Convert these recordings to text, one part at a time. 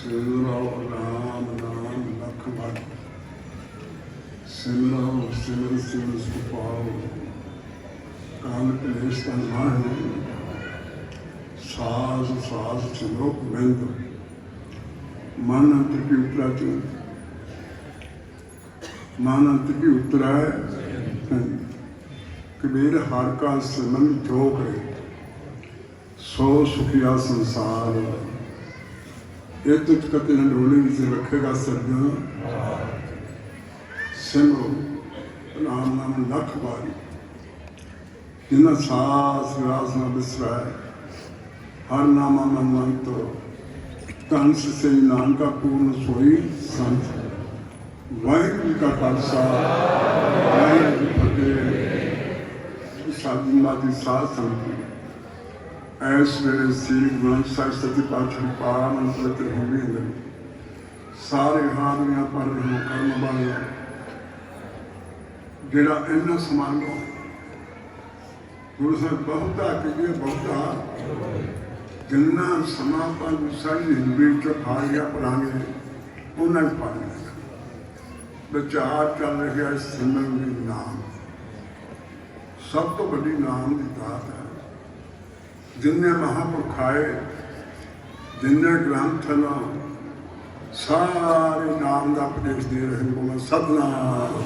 ਸਿਮਰੋ ਰਾਮ ਨਾਮ ਲਖ ਮਤ ਸਿਮਰੋ ਸਿਮਰ ਸਿਮਰ ਸੁਪਾਓ ਕਾਮ ਕਲੇਸ਼ ਤਨ ਮਾਹੇ ਸਾਸ ਸਾਸ ਸਿਮਰੋ ਗੋਬਿੰਦ ਮਨ ਅੰਤਰ ਕੀ ਉਤਰਾ ਚ ਮਨ ਅੰਤਰ ਕੀ ਉਤਰਾ ਹੈ ਕਬੀਰ ਹਰ ਕਾ ਸਿਮਰਨ ਜੋ ਕਰੇ ਸੋ ਸੁਖਿਆ ਸੰਸਾਰ ਇਹ ਤੁਝ ਕਤੇ ਨਡੋਲੇ ਵਿੱਚ ਰੱਖੇਗਾ ਸਰਜਣ ਸਿਮਰੋ ਰਾਮ ਨਾਮ ਲਖ ਵਾਰੀ ਜਿਨ੍ਹਾਂ ਸਾਸ ਰਾਸ ਨਾ ਬਿਸਰਾਏ ਹਰ ਨਾਮਾ ਮਨ ਮੰਤੋ ਤਨ ਸੇ ਨਾਨਕਾ ਪੂਰਨ ਸੋਈ ਸੰਤ ਵਾਹਿਗੁਰੂ ਜੀ ਕਾ ਖਾਲਸਾ ਵਾਹਿਗੁਰੂ ਜੀ ਕੀ ਫਤਿਹ। ਸਾਡੀ ਮਾਤੀ ਸਾਧ ਸੰਗਤ ਐਸ ਵੇਲੇ ਸ੍ਰੀ ਗੁਰੂ ਗ੍ਰੰਥ ਸਾਹਿਬ ਸੱਚੇ ਪਾਤਸ਼ਾਹ ਪਾਵਨ ਪਵਿੱਤਰ ਹੋਵੇ ਅੰਦਰ ਸਾਰੇ ਹਾਜ਼ਰੀਆਂ ਪਰ ਨੂੰ ਕਰਮ ਵਾਲੇ ਜਿਹੜਾ ਇਹਨਾਂ ਸਮਾਨ ਨੂੰ ਗੁਰੂ ਸਾਹਿਬ ਬਹੁਤਾ ਕਿ ਬਹੁਤਾ ਜਿੰਨਾ ਸਮਾਂ ਪਰ ਸਾਡੀ ਜ਼ਿੰਦਗੀ ਚ ਆ ਗਿਆ ਪੜਾਂਗੇ ਉਹਨਾਂ ਨੂੰ ਪੜ੍ਹਨਾ ਵਿਚਾਰ ਚੱਲ ਰਿਹਾ ਸਿਮਰਨ ਦੇ ਨਾਮ ਸਭ ਤੋਂ ਵੱਡੀ ਨਾਮ ਦੀ ਦਾਤ ਹੈ। ਜਿੰਨੇ ਮਹਾਂਪੁਰਖ ਆਏ ਜਿੰਨੇ ਗ੍ਰੰਥ ਨਾ ਸਾਰੇ ਨਾਮ ਦਾ ਉਪਦੇਸ਼ ਦੇ ਰਹੇ ਹੋ। ਸਤਿਨਾਮ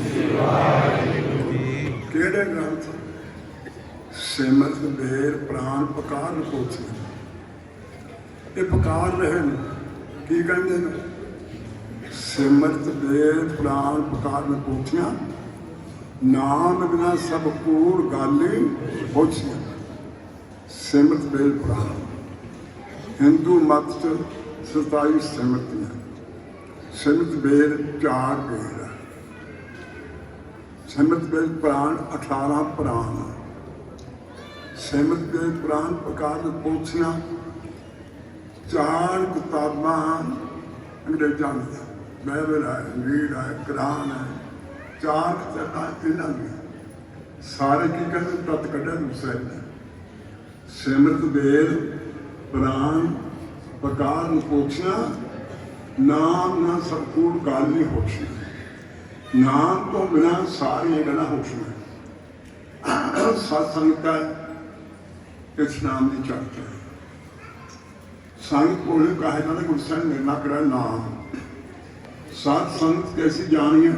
ਕਿਹੜੇ ਗ੍ਰੰਥ ਸਿਮਰਤ ਬੇਰ ਪ੍ਰਾਣ ਪਕਾਰ ਪੋਥੀ ਇਹ ਪਕਾਰ ਰਹੇ ਨੇ ਕੀ ਕਹਿੰਦੇ ਨੇ ਸਿਮਰਤ ਬੇਰ ਪ੍ਰਾਣ ਪਕਾਰ ਪੋਥੀਆਂ ਨਾਮ ਬਿਨਾ ਸਭ ਕੂੜ ਗਾਲੀ ਪੁੱਛੀਆਂ ਸਿਮਰਤ ਬੇਲ ਪ੍ਰਾਣ ਹਿੰਦੂ ਮਤ ਚ 27 ਸਿਮਰਤੀਆਂ ਸਿਮਰਤ ਬੇਲ 4 ਬੇਲ ਸਿਮਰਤ ਬੇਲ ਪ੍ਰਾਣ 18 ਪ੍ਰਾਣ ਸਿਮਰਤ ਬੇਲ ਪ੍ਰਾਣ ਪਕਾਰ ਪੋਥੀਆਂ 4 ਕਿਤਾਬਾਂ ਅੰਗਰੇਜ਼ਾਂ ਦੀਆਂ ਬਾਈਬਲ ਹੈ ਅੰਗਰੇਜ਼ ਹੈ ਕੁਰਾਨ ਹੈ 4 ਕਿਤਾਬਾਂ ਇਹਨਾਂ ਦੀਆਂ ਸਾਰੇ ਕੀ ਕਹਿੰਦੇ ਤਤ ਕੱਢਿਆ ਦੂਸਰਾ ਸਿਮਰਤ ਬੇਲ ਪ੍ਰਾਣ ਪਕਾਰ ਨੂੰ ਪੋਛਿਆ ਨਾਮ ਨਾ ਸਤਿਗੁਰ ਗੱਲ ਨਹੀਂ ਹੋਛੀ ਨਾਮ ਤੋਂ ਬਿਨਾਂ ਸਾਰੀਆਂ ਗੱਲਾਂ ਹੋਛੀਆਂ ਸਤ ਸੰਗਤ ਇਸ ਨਾਮ ਦੀ ਚਰਚਾ ਸੰਗਤ ਕੋਲ ਕਹਾ ਜਾਂਦਾ ਗੁਰਸਾਹਿਬ ਨਿਰਣਾ ਕਰਾ ਨਾਮ ਸਤ ਸੰਗਤ ਕੈਸੀ ਜਾਣੀਏ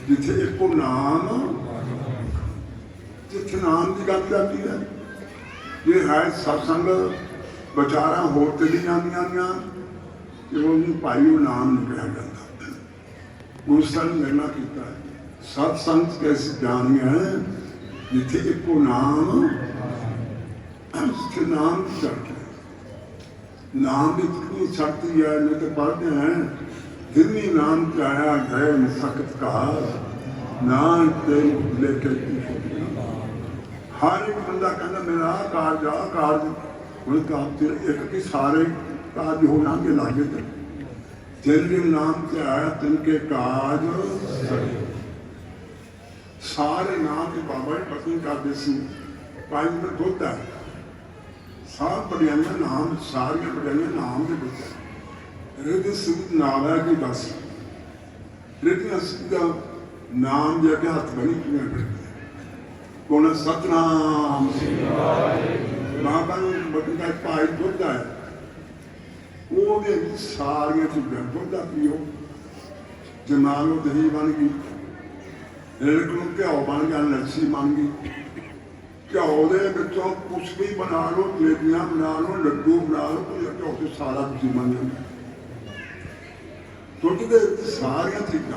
ਜਿੱਥੇ ਇੱਕੋ ਨਾਮ ਜਿੱਥੇ ਨਾਮ ਦੀ ਗੱਲ ਜਾਂਦੀ ਹੈ ਇਹ ਹੈ ਸਤਸੰਗ ਵਿਚਾਰਾਂ ਹੋਰ ਚਲੀ ਜਾਂਦੀਆਂ ਕਿ ਉਹਨੂੰ ਭਾਈ ਉਹ ਨਾਮ ਨਹੀਂ ਕਿਹਾ ਜਾਂਦਾ। ਗੁਰੂ ਸਾਹਿਬ ਨੇ ਨਿਰਣਾ ਕੀਤਾ ਸਤਸੰਗ ਕੈਸੀ ਜਾਣੀਏ ਜਿੱਥੇ ਇੱਕੋ ਨਾਮ ਜਿੱਥੇ ਨਾਮ ਦੀ ਚਰਚਾ ਨਾਮ ਦੀ ਕਿਤਨੀ ਸ਼ਕਤੀ ਹੈ ਨਹੀਂ ਤਾਂ ਪੜ੍ਹਦੇ हैं जिन्नी नाम चाया गए सख्त कहा नाम तेल लेके हर एक बंदा कहना मेरा कारज आ कारज हूँ काम एक कि सारे कारज हो लागे लागे जिन जिन नाम से आया तिनके काज सारे नाम के बाबा जी पसंद करते सी पाई में दुध है सब बड़ियाइयां नाम सारिया बड़ियाइयां नाम के विच रिद सिद्ध नाम है कि दस रिद सिद्ध नाम जाके हथ बनी कि कौन सतनाम बाबा बड़ा भाई दुध है वो सारिया चीज़ा दुध पीओ जमा लो दही बन गई रिड़क घ्यो बन गया लस्सी बन गई घ्यो के कुछ भी बना लो जलेबियां बना लो लड्डू बना लो घ्यो से सारा कुछ बन जाए दुध के सारिया चीज़ा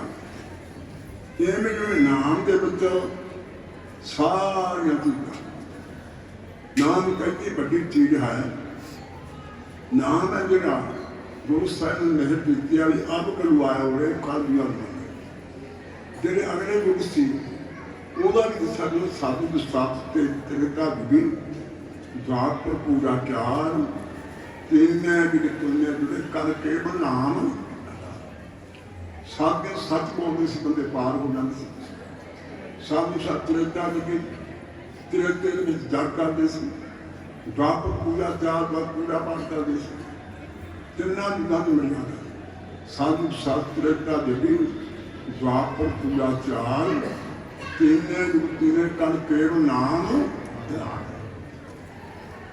इवें जो नाम के सारिया चीज़ा नाम एक ऐसी बड़ी चीज़ है नाम है जोड़ा गुरु साहिब ने मेहर की अब करवाया हो कल भी जेडे अगले युग से ਉਹਦਾ ਵੀ ਸਾਨੂੰ ਸਾਧੂ ਦੇ ਸਾਥ ਤੇ ਤੇਰਾ ਵੀ ਜਾਤ ਪਰ ਪੂਰਾ ਚਾਰ ਤਿੰਨੇ ਵੀ ਤੁਲਨੇ ਜੁੜੇ ਕਰ ਕੇ ਨਾਮ ਸਾਧੇ ਸੱਚ ਬੋਲਦੇ ਸੀ ਬੰਦੇ ਪਾਰ ਹੋ ਜਾਂਦੇ ਸੀ ਸਾਧੂ ਸਤਿਰਤਾ ਦੇ ਤੇਰੇ ਦੇ ਵਿੱਚ ਜਗ ਕਰਦੇ ਸੀ ਜਾਪ ਪੂਰਾ ਚਾਰ ਦਾ ਪੂਰਾ ਪਾਠ ਕਰਦੇ ਸੀ तिना जुगा मिलना साधु शास्त्रता देवी द्वापर पूजा चाल तीने तीने कल केव नाम ध्यान।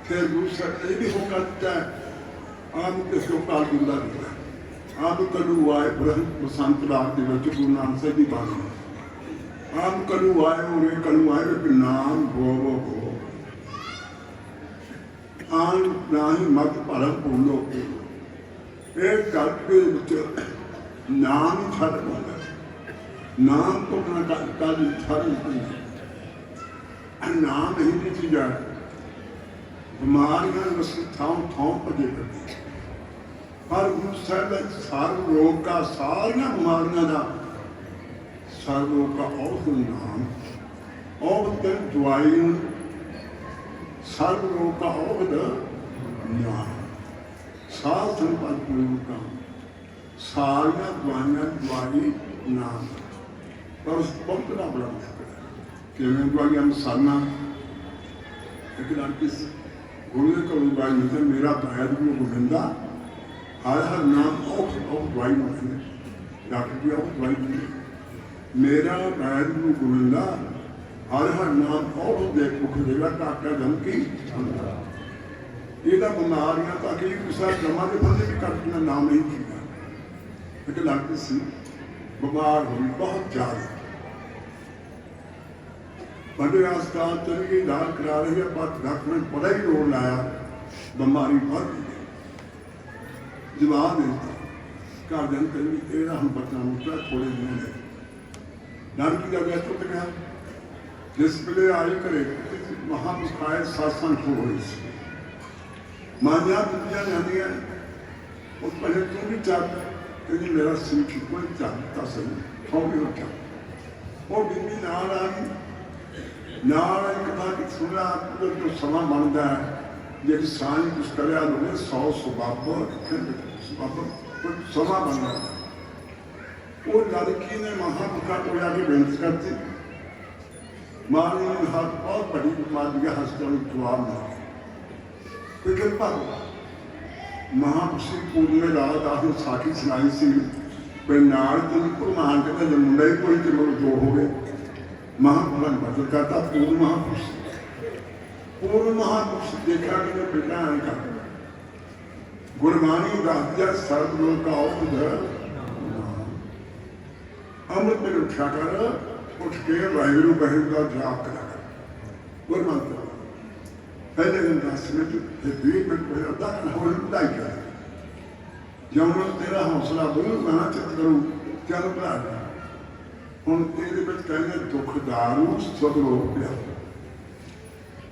फिर दूसरा ये भी हो करता है आम किसको काल गुंदा दिया आम कलू आए ब्रह्म बसंत रात के बच्चे गुरु नानक साहब की बाणी आम कलू आए उन्हें कलू आए कि नाम गो आन ना ही मत भरम भूलो एक करके नाम ही छड़ पाता नाम तो अपना कल छड़ नाम ही नहीं चीज है बीमारियां बस थां थां भजे करती पर गुरु साहब सार रोग का सारिया बीमारियां का सार रोग का औषध नाम औषध दवाई सर्व रोग का औषध नाम सार संपद का सारिया दवाइयां दवाई नाम पर उस बहुत बड़ा मुश्किल है कि दवाइयां मसाना एक लड़की गुरु को दवाई मिलते मेरा पैर भी गोविंदा हर हर नाम और दवाई मिलते डॉक्टर भी और दवाई मिलती मेरा पैर भी गोविंदा हर हर नाम और देख मुख देगा डॉक्टर धमकी ये बीमारियां ताकि किसी जमा के बंदे भी कटना नाम नहीं किया एक लड़की सी बीमार हुई बहुत ज्यादा बड़े अस्पताल चली गई इलाज करा रही है पर डॉक्टर ने बड़ा ही जोर लाया बीमारी बढ़ गई जवाब देता घर दिन कहीं हम बच्चा मुझा थोड़े दिन है लड़की का बैठ उठ गया जिस वे आई करे महामुखाए सत्संग हो रही सी मान्या दुनिया जानिया उस पहले तू भी चाहता कि मेरा सिर ठीक कोई चाहता सही थोड़ी हो क्या और बीबी नाल आई कथा की सुना जो समा बनता है जी सांझ कुछ कर 100 सुबाब समा बन जाता वो लड़की ने महामुखा को जाके बेनती करती मानी हाथ बहुत बड़ी बीमारी का हस्पताल जवाब मिल गया कृपा महापुरुष पूर्ण रात आखिर साखी सुनाई सी नाल तीन भगवान कहते जब मुंडा ही कोई तो दो हो गए महापुरुष बदल करता पूर्ण महापुरुष देखा कि मैं बेटा आएगा गुरबाणी दासिया सर्वलोक का औषध अमृत में उठा कर उठ के वाहिगुरु वाहिगुरु का जाप करा गुरमंत्र पहले दिन 10 मिनट फिर 20 मिनट फिर अद्धा घंटा हो ढाई कर जब तेरा हौसला बोलू मैं चित करूँ चल भरा हम ये कहने दुख दारू सब लोग पिया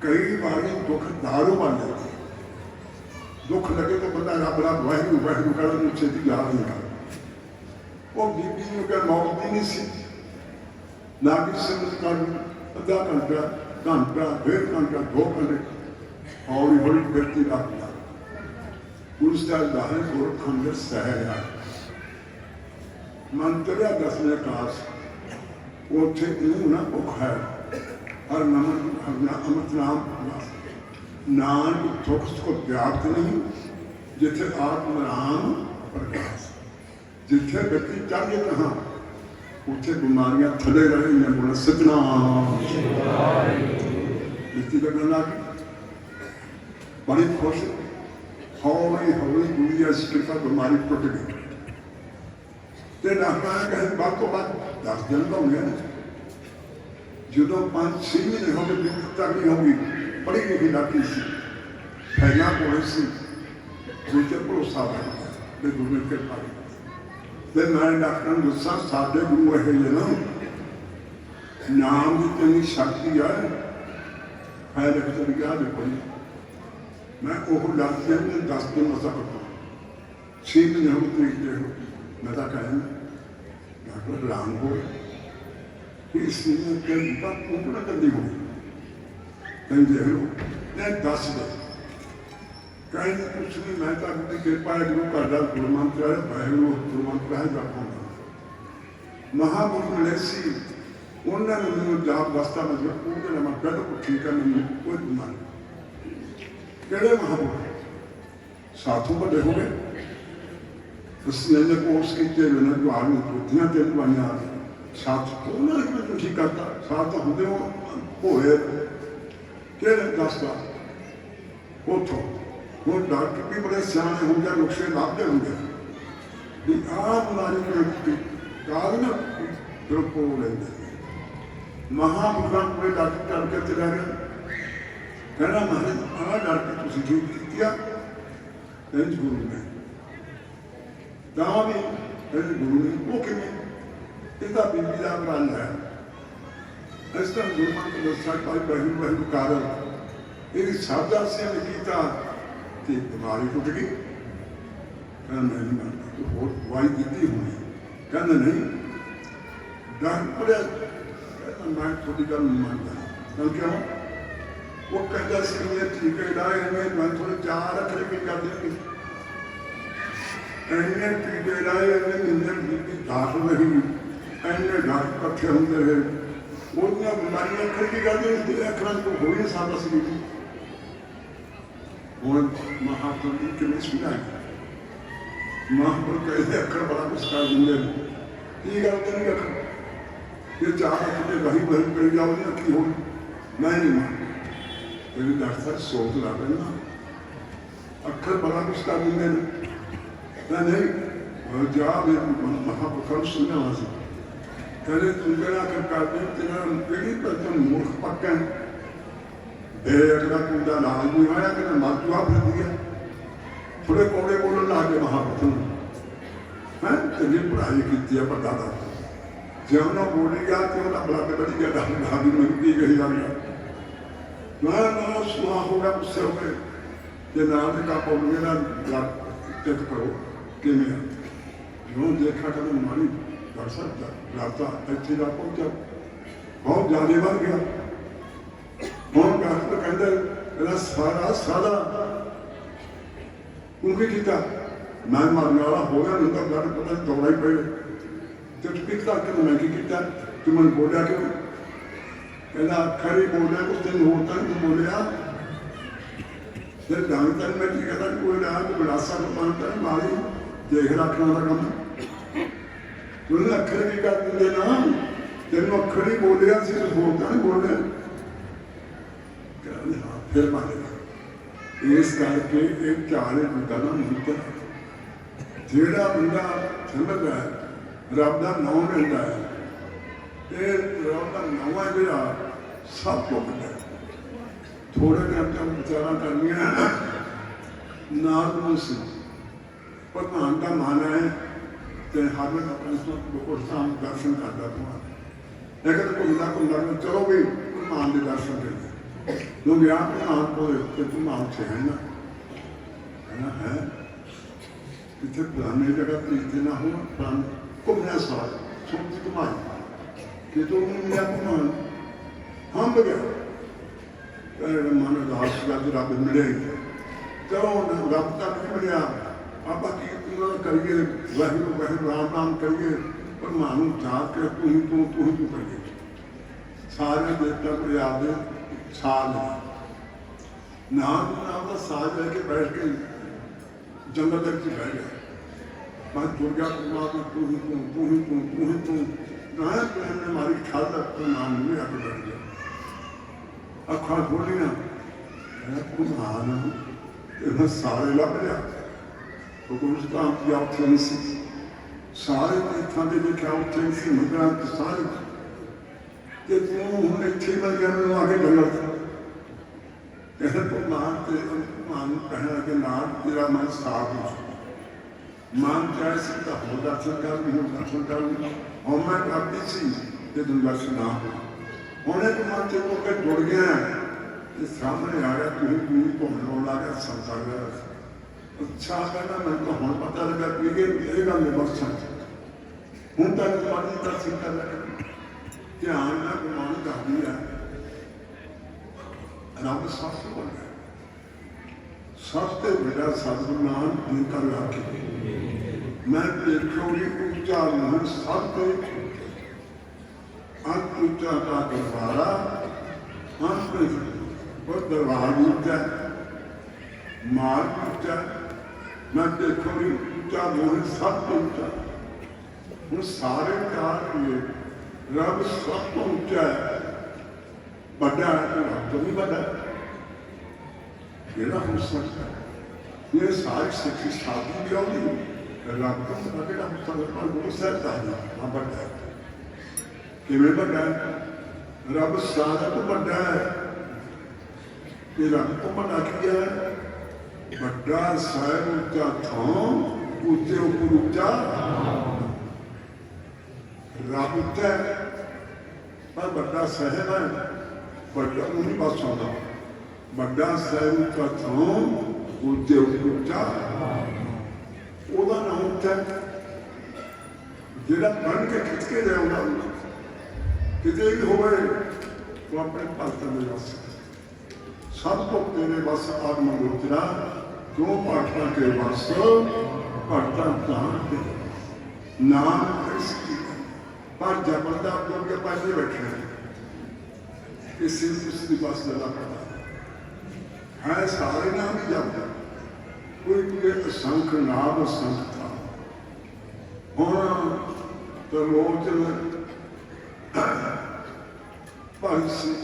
कई बार दुख दारू बन जाती दुख लगे तो बंदा रब रब वाहिगुरु वाहिगुरु कर छेती याद नहीं कर वो बीबी क्या मौत ही नहीं सी नागी सिमरत कर अद्धा घंटा डेढ़ घंटा 2 घंटे हौली हौली व्यक्ति रखता गुरु साहब दाहन गोरखंड सहर मंत्रिया 10वें क्लास ਉੱਥੇ ਇਹਨੂੰ ਨਾ ਭੁੱਖ ਹੈ ਹਰ ਨਾਮ ਅਮਰਤ ਨਾਮ ਨਾਨਕ ਦੁੱਖ ਸੁਖ ਵਿਆਪਤ ਨਹੀਂ ਜਿੱਥੇ ਆਤਮ ਰਾਮ ਪ੍ਰਕਾਸ਼ ਜਿੱਥੇ व्यक्ति ਚਾਹੇ ਕਹਾਂ ਉੱਥੇ ਬਿਮਾਰੀਆਂ ਥੱਲੇ ਰਹੇ ਨੇ ਬੋਲ ਸਤਨਾਮ ਇਤੀ ਲੱਗਣ ਲੱਗੀ ਬੜੀ ਖੁਸ਼ ਹੌਲੀ ਹੌਲੀ ਦੁਨੀਆ ਸਿਰਫ ਬਿਮਾਰੀ ਟੁੱਟ ਗਈ ਤੇ ਡਾਕਟਰਾਂ ਨੇ ਕਿਹਾ ਵੱਧ ਤੋਂ ਵੱਧ 10 ਦਿਨ ਤਾਂ ਹੋਣੇ ਨੇ ਜਦੋਂ 5-6 ਮਹੀਨੇ ਹੋ ਗਏ ਦਿੱਕਤ ਤੱਕ ਨਹੀਂ ਹੋਗੀ ਪੜ੍ਹੀ ਲਿਖੀ ਡਾਕਟਰ ਸੀ ਫੈਲਾ ਕੋਲ ਸੀ ਦੂਜੇ ਭਰੋਸਾ ਬਣ ਤੇ ਗੁਰੂ ਕੇ ਪਾਣੀ ਤੇ ਮੈਂ ਡਾਕਟਰਾਂ ਨੂੰ ਦੱਸਾਂ ਸਾਡੇ ਗੁਰੂ ਇਹ ਨੇ ਨਾ ਨਾਮ ਦੀ ਕਿੰਨੀ ਸ਼ਕਤੀ ਹੈ ਫੈਲ ਕੇ ਗਿਆ ਦੇਖੋ मैं वो डॉक्टर ने 10 दिन मसा करता 6 महीने हम तरीक दे मैं तो कहना डॉक्टर हैरान हो कि इसने क्या बात ऊपर करनी हो कहीं देख लो मैं 10 दिन कहीं कुछ नहीं मैं तो अपनी कृपा है गुरु का दर गुरु मंत्र है वाहिगुरु गुरु मंत्र है रखूंगा महापुरुष मिले सी उन्होंने मैंने जाप दस्ता में पूरे मैं पहले ठीक है मैंने कोई बीमारी ਕਿਹੜੇ ਮਹਾਂਪੁਰਖ ਸਾਥੋਂ ਵੱਡੇ ਹੋ ਗਏ ਅਸੀਂ ਇਹਨੇ ਕੋਰਸ ਕੀਤੇ ਨੇ ਤੁਹਾਨੂੰ ਪੁੱਛੀਆਂ ਤੇ ਦਵਾਈਆਂ ਸਾਥ ਉਹਨਾਂ ਨੇ ਕਿਉਂ ਠੀਕ ਕਰਤਾ ਸਾਥ ਤਾਂ ਹੁੰਦੇ ਹੋਏ ਕਿਹੜੇ ਦੱਸਦਾ ਉੱਥੋਂ ਉਹ ਡਾਕਟਰ ਵੀ ਬੜੇ ਸਿਆਣੇ ਹੁੰਦੇ ਨੁਕਸੇ ਲੱਭਦੇ ਹੁੰਦੇ ਵੀ ਆਹ ਬਿਮਾਰੀ ਨੂੰ ਕਾਰਨ ਰੋਕੋ ਲੈਂਦੇ ਮਹਾਂਪੁਰਖਾਂ ਕੋਲ ਡਾਕਟਰ ਕਰਕੇ ਚਲਾ ਗਿਆ ਕਹਿੰਦਾ ਮਹਾਰਾਜ ਆਹ ਡਾਕਟਰ ਤੁਸੀਂ ਠੀਕ ਕੀਤੀ ਆ ਇੰਝ ਗੁਰੂ ਨੇ ਤਾਂ ਵੀ ਇੰਝ ਗੁਰੂ ਨੇ ਉਹ ਕਿਵੇਂ ਇਹਦਾ ਬੀਬੀ ਦਾ ਬਰਾਨ ਹੈ ਇਸ ਤਰ੍ਹਾਂ ਗੁਰਮਾਨ ਤੋਂ ਦੱਸਿਆ ਭਾਈ ਬਹਿਨ ਕਾਰਨ ਇਹਦੀ ਸਾਦਾ ਸਿਆਂ ਨੇ ਕੀਤਾ ਤੇ ਬਿਮਾਰੀ ਟੁੱਟ ਗਈ ਕਹਿੰਦਾ ਮੈਂ ਨਹੀਂ ਮੰਨਦਾ ਤੂੰ ਹੋਰ ਦਵਾਈ ਦਿੱਤੀ ਹੋਣੀ ਕਹਿੰਦਾ ਨਹੀਂ ਡਾਕਟਰ ਕਹਿੰਦਾ ਮੈਂ ਤੁਹਾਡੀ ਗੱਲ ਨਹੀਂ ਮੰਨਦਾ ਤਾਂ ਕਿਉਂ ਉਹ ਕਹਿੰਦਾ ਸੀ ਇਹ ਠੀਕ ਹੈ ਲਾਏ ਮੈਂ ਥੋੜੇ ਚਾਰ ਅੱਖਰ ਵੀ ਕਰ ਦਿੰਦੀ ਐਨੇ ਟੀਕੇ ਲਾਏ ਐਨੇ ਇੰਜਨ ਦੀ ਦਾਖਲ ਰਹੀ ਐਨੇ ਡਾਕਟਰ ਇਕੱਠੇ ਹੁੰਦੇ ਰਹੇ ਉਹਦੀਆਂ ਬਿਮਾਰੀਆਂ ਅੱਖਰ ਕੀ ਕਰਦੇ ਇਸ ਅੱਖਰਾਂ ਤੋਂ ਹੋ ਹੀ ਨਹੀਂ ਸਕਦਾ ਸੀ ਹੁਣ ਮਹਾਂਪੁਰਖ ਦੀ ਕਿਵੇਂ ਸੁਣਾਈ ਮਹਾਂਪੁਰਖ ਕਹਿੰਦੇ ਅੱਖਰ ਬੜਾ ਕੁਛ ਕਰ ਦਿੰਦੇ ਨੇ ਕੀ ਗੱਲ ਕਰੀ ਅੱਖਰ ਇਹ ਚਾਰ ਅੱਖਰ ਦੇ ਵਹੀ ਵਹੀ ਪੜ ਜਾਓ ਨਾ ਕੀ ਹੋਣ ਮੈਂ ਨਹੀਂ ਮੰਨਦਾ ਇਹ ਡਾਕਟਰ ਸੋਚ ਲਾ ਲੈਣਾ ਅੱਖਰ ਬੜਾ ਕੁਛ ਕਰ ਦਿੰਦੇ ਨੇ ਤਾਂ ਨਹੀਂ ਜਾ ਵੀ ਮਹਾਂਪੁਰਖ ਸੁਣਨਾ ਵਾਸਤੇ ਕਹਿੰਦੇ ਤੂੰ ਕਿਹੜਾ ਕਰਦੇ ਤੇਰਾ ਕਿਹੜੀ person ਮੂਰਖ ਪੱਕਾ ਅਗਲਾ ਕੁੰਡਾ ਨਾਲ ਨਹੀਂ ਹੋਇਆ ਕਿ ਮਾਤੂਆ ਫਿਰਦੀ ਹੈ ਥੋੜੇ ਕੋੜੇ ਬੋਲਣ ਲੱਗ ਗਏ ਮਹਾਂਪੁਰਖ ਨੂੰ ਹੈਂ ਤੇਰੀ ਪੜ੍ਹਾਈ ਕੀਤੀ ਆ ਪਰਦਾਦਾ ਜੇ ਉਹਨਾਂ ਬੋਲੀ ਗਿਆ ਤੇ ਉਹਦਾ ਬਲੱਡ ਵੱਧ ਗਿਆ ਡਾਕਟਰ ਦੀ ਮੰਗੀ ਗਈ ਆ ਨਾ ਸੁਹਾ ਹੋ ਗਿਆ ਗੁੱਸੇ ਹੋ ਗਏ ਤੇ ਨਾਲ ਦੇ ਕਾ ਪੌੜੀ ਦਾ ਬਲੱਡ ਚੈੱਕ ਕਰੋ ਕਿਵੇਂ ਆ ਜੋ ਦੇਖਾ ਤਾਂ ਮਾਰੀ ਕਰ ਸਕਦਾ ਰਾਤਾ ਇੱਥੇ ਦਾ ਪਹੁੰਚਾ ਬਹੁਤ ਜ਼ਿਆਦਾ ਵੱਧ ਗਿਆ ਹੁਣ ਡਾਕਟਰ ਕਹਿੰਦਾ ਇਹਦਾ ਸਾਰਾ ਕਿਉਂਕਿ ਕੀਤਾ ਮੈਂ ਮਰਨ ਵਾਲਾ ਹੋ ਗਿਆ ਨਹੀਂ ਤਾਂ ਬਲੱਡ ਪਤਾ ਦੌੜਾ ਹੀ ਪਏ ਤੇ ਤੂੰ ਕਿਤਾ ਕਿ ਮੈਂ ਕੀ ਕੀਤਾ ਤੂੰ ਮੈਨੂੰ ਬੋਲਿਆ ਕਿਉਂ ਕਹਿੰਦਾ ਅੱਖਰ ਹੀ ਬੋਲਿਆ ਕੁਝ ਦਿਨ ਹੋਰ ਤੱਕ ਤੂੰ ਬੋਲਿਆ ਫਿਰ ਡਾਕਟਰ ਮੈਂ ਕੀ ਕਹਿੰਦਾ ਕੋਈ ਨਾ ਤੂੰ ਬਲਾਸਾ ਨੂੰ ਮੰਨਦਾ ਮਾਰੀ ਦੇਖ ਰੱਖਣਾ ਦਾ ਕੰਮ ਤੂੰ ਅੱਖਰ ਕੀ ਕਰ ਦਿੰਦੇ ਨਾ ਤੈਨੂੰ ਅੱਖਰ ਹੀ ਬੋਲਿਆ ਸੀ ਹੋਰ ਤਾਂ ਨਹੀਂ ਬੋਲਿਆ ਕਹਿੰਦੇ ਹਾਂ ਫਿਰ ਮੰਨ ਇਸ ਕਰਕੇ ਇਹ ਚਾਰੇ ਬੰਦਾ ਨਾ ਮੁਕਤ ਜਿਹੜਾ ਬੰਦਾ ਸਮਝਦਾ ਰੱਬ ਦਾ ਨਾਮ ਲੈਂਦਾ ਹੈ ਇਹ ਰੱਬ ਦਾ ਨਾਮ ਜਿਹੜਾ ਸਭ ਕੁਝ ਹੈ ਥੋੜੇ ਦਿਨ ਤੱਕ ਵਿਚਾਰਾਂ ਕਰਨੀਆਂ ਨਾਲ ਨੂੰ ਸੀ ਭਗਵਾਨ ਦਾ ਮਾਨਾ ਹੈ ਤੇ ਹਰ ਵੇਲੇ ਆਪਣੇ ਕੋਲ ਸਾਹਮਣੇ ਦਰਸ਼ਨ ਕਰਦਾ ਤੂੰ ਲੇਕਿਨ ਘੁੰਮਦਾ ਚਲੋ ਵੀ ਭਗਵਾਨ ਦੇ ਦਰਸ਼ਨ ਕਰਦੇ ਲੋਕ ਆਪ ਭਗਵਾਨ ਕੋਲ ਤੇ ਭਗਵਾਨ ਸੇ ਹੈ ਨਾ ਹੈ ਇੱਥੇ ਪੁਰਾਣੇ ਜਗ੍ਹਾ ਤੇ ਨਾ ਹੋ ਪੁਰਾਣੇ ਘੁੰਮਣਾ ਸਾਰਾ ਸੁਣਦੀ ਘੁਮਾਈ ਕਿ ਤੂੰ ਮਿਲਿਆ ਭਗਵਾਨ ਹਮ ਬਗਿਆ ਕਹਿੰਦੇ ਮਨ ਉਦਾਸ ਦਾ ਰੱਬ ਮਿਲੇ ਚਲੋ ਰੱਬ ਤੱਕ ਨਹੀਂ ਮਿਲਿਆ ਆਪਾਂ ਕੀ ਕਰੀਏ ਵਾਹਿਗੁਰੂ ਰਾਮ ਕਰੀਏ ਭਗਵਾਨ ਨੂੰ ਜਾ ਕੇ ਤੂੰ ਕਰੀਏ ਸਾਰੇ ਦੇਵਤਾ ਕੋਲ ਆਪਦੇ ਸਾਜ ਨਾਮ ਦਾ ਸਾਜ ਲੈ ਕੇ ਬੈਠ ਕੇ ਜੰਗਲ ਦੇ ਵਿੱਚ ਬਹਿ ਗਿਆ ਮੈਂ ਦੁਰਗਾ ਪਰਮਾਤਮਾ ਤੂੰ ਨਾ ਨੇ ਮਾਰੀ ਖਾਦਾ ਤੋਂ ਨਾਮ ਨਹੀਂ ਆ ਕੇ ਬੈਠ ਗਿਆ ਅੱਖਾਂ ਖੋਲੀਆਂ ਭਗਵਾਨ ਇਹਨਾਂ ਸਾਰੇ ਲੱਭ ਲਿਆ ਗੁਰਸਤਾਨ ਦੀ ਆਪਸ਼ਨ ਸੀ ਸਾਰੇ ਤੀਰਥਾਂ ਦੇ ਦੇਖਿਆ ਉੱਥੇ ਸੀ ਮੰਦਰਾਂ ਤੇ ਸਾਰੇ ਤੇ ਤੂੰ ਹੁਣ ਇੱਥੇ ਮਿਲ ਗਿਆ ਮੈਨੂੰ ਆ ਕੇ ਜੰਗਲ ਇਹ ਭਗਵਾਨ ਤੇ ਭਗਵਾਨ ਕਹਿਣਾ ਕਿ ਨਾਲ ਤੇਰਾ ਮਨ ਸਾਫ ਹੋ ਮਨ ਚਾਹੇ ਸੀ ਤਾਂ ਹੋ ਦਰਸ਼ਨ ਕਰ ਹੁਣ ਮੈਂ ਕਰਦੀ ਸੀ ਤੇ ਤੂੰ ਦਰਸ਼ਨ ਨਾ ਹੋ ਹੁਣ ਇਹ ਮਨ ਤੇ ਉਹ ਕੇ ਜੁੜ ਗਿਆ ਤੇ ਸਾਹਮਣੇ ਆ ਗਿਆ ਤੂੰ ਘੁੰਮਣ ਲੱਗਾ ਸੰਸਾਰ ਦਾ ਅੱਛਾ ਕਹਿੰਦਾ ਮੈਨੂੰ ਤਾਂ ਹੁਣ ਪਤਾ ਲੱਗਾ ਕਿ ਇਹ ਗੱਲ ਨੇ ਬਸ ਹੁਣ ਤੱਕ ਤੁਹਾਡੀ ਦਰਸ਼ਨ ਕਰ ਲਿਆ ਧਿਆਨ ਨਾਲ ਗੁਮਾਨ ਕਰਦੀ ਹੈ ਰੱਬ ਸੱਚ ਬੋਲਦਾ ਸੱਚ ਤੇ ਬੜਾ ਸਤਿਗੁਰੂ ਨਾਮ ਨਿਕਲ ਲਾ ਕੇ ਮੈਂ ਦੇਖੋਗੀ ਉੱਚਾ ਮਨ ਸਭ ਤੇ ਅੰਤ ਉੱਚਾ ਦਾ ਦਰਬਾਰਾ ਅੰਤ ਉਹ ਦਰਬਾਰ ਉੱਚਾ ਮਾਰ ਉੱਚਾ मैं देखो नहीं ऊंचा मोह सब तो ऊंचा हूँ सारे प्यार किए रब सब तो ऊंचा है बड़ा है तो रब तो नहीं बड़ा ये हो सकता है ये सारी सच्ची शादी भी होगी रब तो बड़ा हो सकता है वो सहता है हाँ बड़ा है किमें बड़ा है रब सारा तो बड़ा है ये रब तो बड़ा किया है बड़ा साहब ऊंचा था ऊंचे ऊपर ऊंचा रब ऊंचा है पर बड़ा साहब है बड़ा नहीं बस आता बड़ा साहब ऊंचा था ऊंचे ऊपर ऊंचा ਉਹਦਾ ਨਾਮ ऊंचा ਜਿਹੜਾ ਬਣ ਕੇ ਖਿੱਚ ਕੇ ਜਾਊਗਾ ਕਿਤੇ ਵੀ ਹੋਵੇ ਉਹ ਆਪਣੇ ਭਗਤਾਂ ਦੇ ਵਸ सब को तेरे बस आत्म गोचरा क्यों पाठा के बस भगता कहाँ नाम पर जबरदा के पास बैठे इसी उसकी बस लगा पड़ा है सारे नाम ही जब कोई कोई असंख नाम असंख था हूँ तो लोचन भाई सी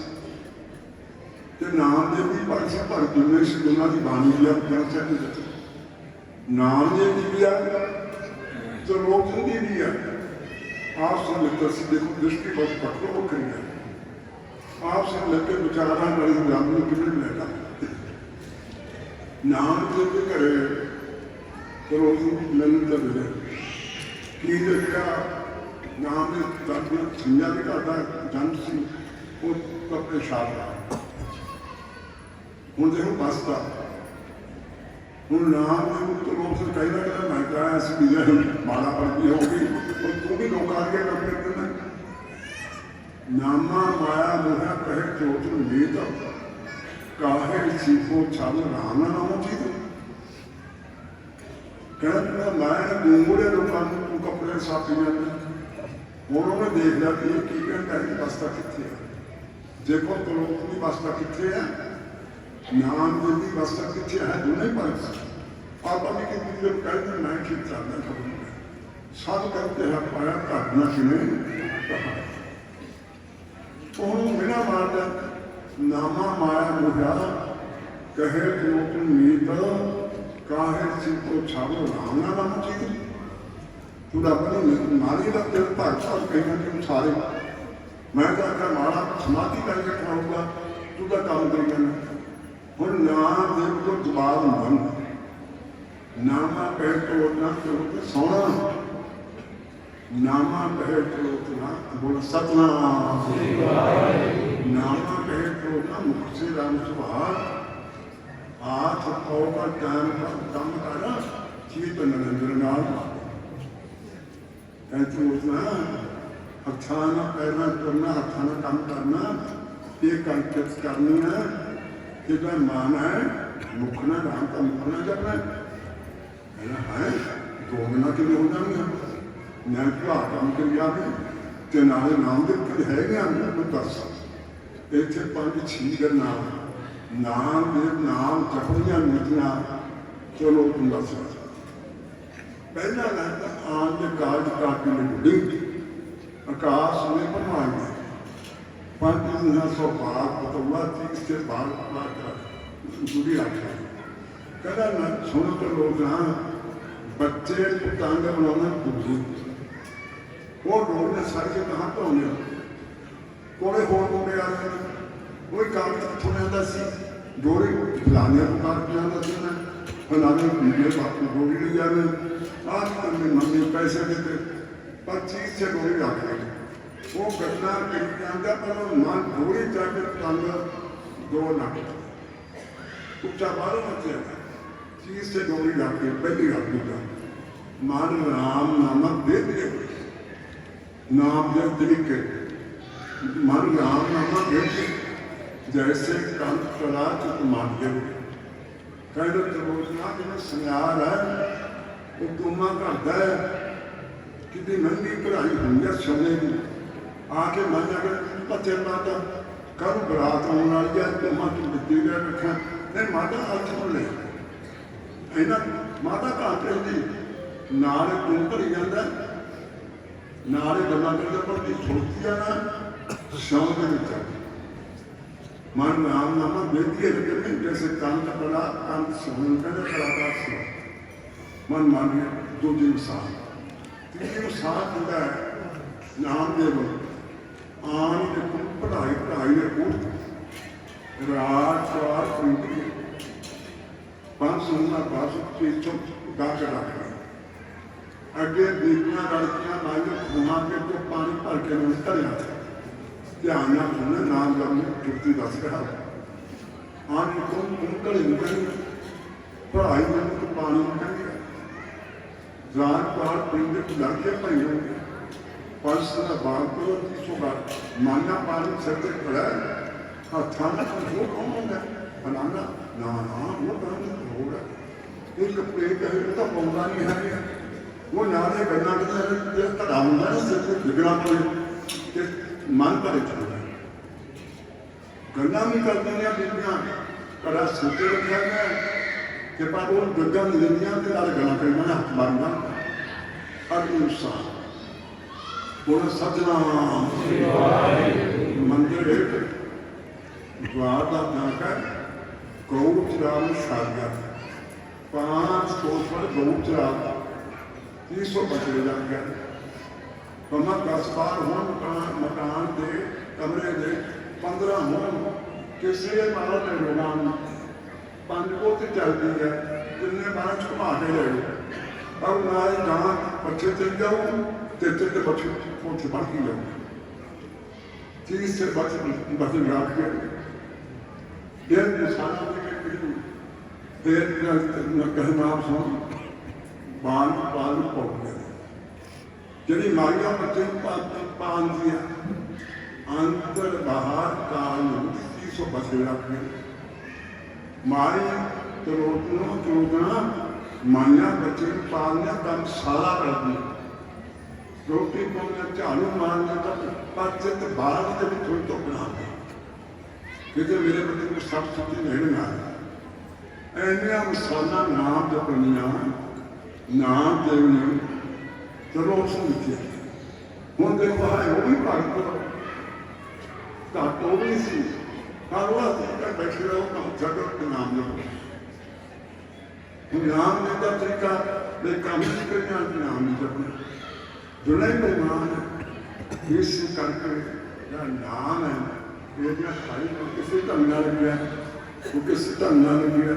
नाम दे भी भाई साहब पर दुनिया से दोनों की बानी लिया नाम दे भी है तो लोग भी है आप सब लगता सी देखो दृष्टि बहुत पकड़ो वो करी है आप सब लगे विचारा वाली ग्राम में कितने मिलेगा नाम दे भी करे तो लोग मिलने तो मिले की देखा नाम ने ताकि संज्ञा भी करता जन सी वो अपने शाह हूँ देखो बसता हूँ नाम तो लोग से कई ना कहना मैं क्या ऐसी चीजें माला पड़ती होगी और तू भी लोग आगे करते देना नामा माया मोहा कहे चोट मीत काहे सीखो छल राम ना नाम चीज कहना मैं गूंगड़े लोगों को कपड़े साफी उन्होंने देख लिया कि ये की कहना बसता कितने है देखो तो लोग भी बसता कितने है नाम जो भी बसता कितने है जो नहीं पढ़ आप अभी के लिए कहते मैं ठीक चाहता करूँगा सब करते हैं पाया घटना किमें कहा उन्होंने बिना मारता नामा माया मुझा कहे लोग मीत काहे सिंह छावो राम ना नाम चीज तू अपनी मारी का तेल भगता कहना कि सारे मैं तो आखिर मारा समाधि करके खाऊंगा तू तो काम करी जाना हूँ नाम दे तो जवाब बन नामा कह तो ना तो सोना नामा कह तो ना बोल सतनाम नामा कह तो ना मुख से राम सुभाष हाथ पाओ का टाइम का काम करना चीत नरेंद्र नाथ कहते उतना हथाना पैरना करना हथाना काम करना ये कंकित करनी है कि जो मान है मुखना राम का मुखना जब है 2 महीना के लिए हो जाएंगे मैं भरा काम कर गया तो नाले नाम दे है कोई दस इतने 5-6 गल नाम दे नाम जपनिया नीतियां चलो तुम दस पहला लगता आन के काज काटी में बुढ़ी आकाश में बनवाएंगे 500 बार पतवा 30 से बार जुड़ी रखा कहना ना सुनो तो लोग ना बच्चे पुतांग बनाना बुद्धि वो लोग ने सर के कहाँ तो होने कोड़े हो कोड़े आ रहे कोई काम कितों आता सी डोरी फलाने पुकार के आता सी ना फलाने वीडियो बात डोरी ले जाने आज तक मेरी मम्मी पैसे देते 25 से डोरी रख रहे वो घटना कहता पर मन डोरी जाकर तंग 2 लाख उच्चा 12 बच्चे 30 से डोरी जाके पहली रात का मान राम नामक दे दिए नाम जब तरीके मन राम नामक दे जैसे कंठ कला चित मान दे कहते त्रिलोचना जिन्हें संयार है वो तुमा करता है कि महंगी कढ़ाई हुई है सोने की आके मन अगर पत्थर माता कल बरात आने वाली है तो मां तू दित्ती गया रखा नहीं माता अर्थ को ले ਇਹਨਾਂ ਮਾਤਾ ਘਾਟੇ ਦੀ ਨਾਲ ਤੂੰ ਭਰੀ ਜਾਂਦਾ, ਨਾਲ ਗੱਲਾਂ ਕਰਦਾ, ਪਰ ਜੇ ਸੁਣਦੀ ਆ ਨਾ ਸ਼ੌਂਕ ਦੇ ਵਿੱਚ ਮਨ ਨਾਮ ਨਾਮਾ ਬੇਦੀ ਹੈ। ਜੈਸੇ ਕੰਨ ਬੜਾ ਕੰਨ ਸੁਣਨ ਕਹਿੰਦੇ ਕਲਾਕਾਰ ਸੁਣ ਮਨ ਮਾਨੇ ਦੂਜੀ ਇਨਸਾਨ ਤੀਜੀ ਇਨਸਾਨ ਹੁੰਦਾ ਹੈ ਨਾਮ ਦੇ ਆਨ ਦੇ ਪੜ੍ਹਾਈ ਦੇ ਕੋਲ ਰਾਤ ਰਾਤ ਹੁੰਦੀ ਪੰਜ ਸੁਣਨਾ ਬਾਸ ਪੀਛੋਂ ਗਾ ਕੇ ਰੱਖਣਾ ਅੱਗੇ ਬੀਬੀਆਂ ਲੜਕੀਆਂ ਨਾਲ ਖੂਹਾਂ ਕੇ ਤੋਂ ਪਾਣੀ ਭਰ ਕੇ ਨੂੰ ਧਰਿਆ ਧਿਆਨ ਨਾਲ ਸੁਣਨਾ ਨਾਮ ਜਪ ਨੂੰ ਚੁੱਪਤੀ ਦੱਸ ਰਿਹਾ ਆਨ ਤੋਂ ਮੁੰਕਲ ਨਿਕਲ ਪੜ੍ਹਾਈ ਦੇ ਪਾਣੀ ਨਿਕਲ ਰਾਤ ਰਾਤ ਪਿੰਡ ਦੇ ਲੜਕੇ ਭਾਈ ਹੋਣਗੇ ਪੰਜ ਦਾ ਬਾਗ ਤੋਂ ਸੁਗਾ ਮਾਨਾ ਪਾਣੀ ਸਿਰ ਤੇ ਖੜਾ ਹੱਥਾਂ ਨਾਲ ਉਹ ਕੌਣ ਹੁੰਦਾ ਫਲਾਣਾ ਨਾ ਉਹ ਤਾਂ ਹੋਗਾ ਇੱਕ ਪਲੇਟ ਹੈ ਉਹ ਤਾਂ ਪਾਉਂਦਾ ਨਹੀਂ ਹੈ ਉਹ ਨਾਲੇ ਗੱਲਾਂ ਕਰਦੇ ਜਿਹੜਾ ਧੜਾ ਹੁੰਦਾ ਨਾ ਸਿਰ ਤੇ ਲਿਗਣਾ ਪਵੇ ਤੇ ਮਨ ਭਰੇ ਚੱਲਦਾ ਗੱਲਾਂ ਵੀ ਕਰਦੀਆਂ ਬੀਬੀਆਂ ਕੜਾ ਸੁੱਤੇ ਰੱਖਿਆ ਗਿਆ ਕਿ ਪਰ ਉਹ ਗੱਲਾਂ ਲੈਂਦੀਆਂ ਤੇ ਨਾਲ ਗੱਲਾਂ ਕਰਦੀਆਂ ਨੇ ਹੱਥ ਮਾਰਨਾ ਹਰ ਇਨਸਾਨ ਬੋਲ ਸਤਨਾਮ ਮੰਦਰ ਹੇਠ द्वार का नाका गौ चराग सारिया 5 कोस पर गौ चराग 300 बछड़े लग गए पमा 10 बार हो मकान के कमरे के 15 हो किसी मारो ने रोगान 5 को चलती है जिन्हें बार घुमा के ले अब ना जहाँ बच्चे चल जाओ ते बच्चे उठ बढ़ के जाओ 30 से बच्चे रात के फिर किसानों फिर कहना सुन बाल बाल पौड़ गए जी मारिया बच्चे पान दिया अंदर बाहर काल 300 बछड़े रखे मारी चरोतना माइया बच्चे पालने काम सारा कर दिया रोटी पाने झाड़ू मारने पर चित बाहर के भी थोड़ी तो बना ਕਿਤੇ ਮੇਰੇ ਬੰਦੇ ਨੂੰ ਸਭ ਸੁੱਤੀ ਨਹੀਂ ਨਾ ਐਨੀਆਂ ਮਸਾਲਾ ਨਾਮ ਜਪਣੀਆਂ ਨਾਮ ਦੇਵਨੀ ਚਲੋ ਉਸ ਨੂੰ ਲਿਖਿਆ ਹੁਣ ਦੇਖੋ ਹੈ ਉਹ ਵੀ ਭਗਤ ਤਾਂ ਉਹ ਵੀ ਸੀ ਪਰ ਉਹ ਅਸੀਂ ਬੈਠੇ ਰਹੋ ਕੰਮ ਛੱਡੋ ਤੇ ਨਾਮ ਜਪੋ ਨਾਮ ਦੇ ਦਾ ਤਰੀਕਾ ਦੇ ਕੰਮ ਨਹੀਂ ਕਰਨਾ ਨਾਮ ਨਹੀਂ ਜਪਣਾ ਜੁੜੇ ਮਹਿਮਾਨ ਇਸ ਕਰਕੇ ਦਾ ਨਾਮ ਹੈ ਇਹਦੀਆਂ ਸਾਰੀ ਕਿਸੇ ਢੰਗ ਨਾਲ ਲੱਗਿਆ ਉਹ ਕਿਸੇ ਢੰਗ ਨਾਲ ਲੱਗਿਆ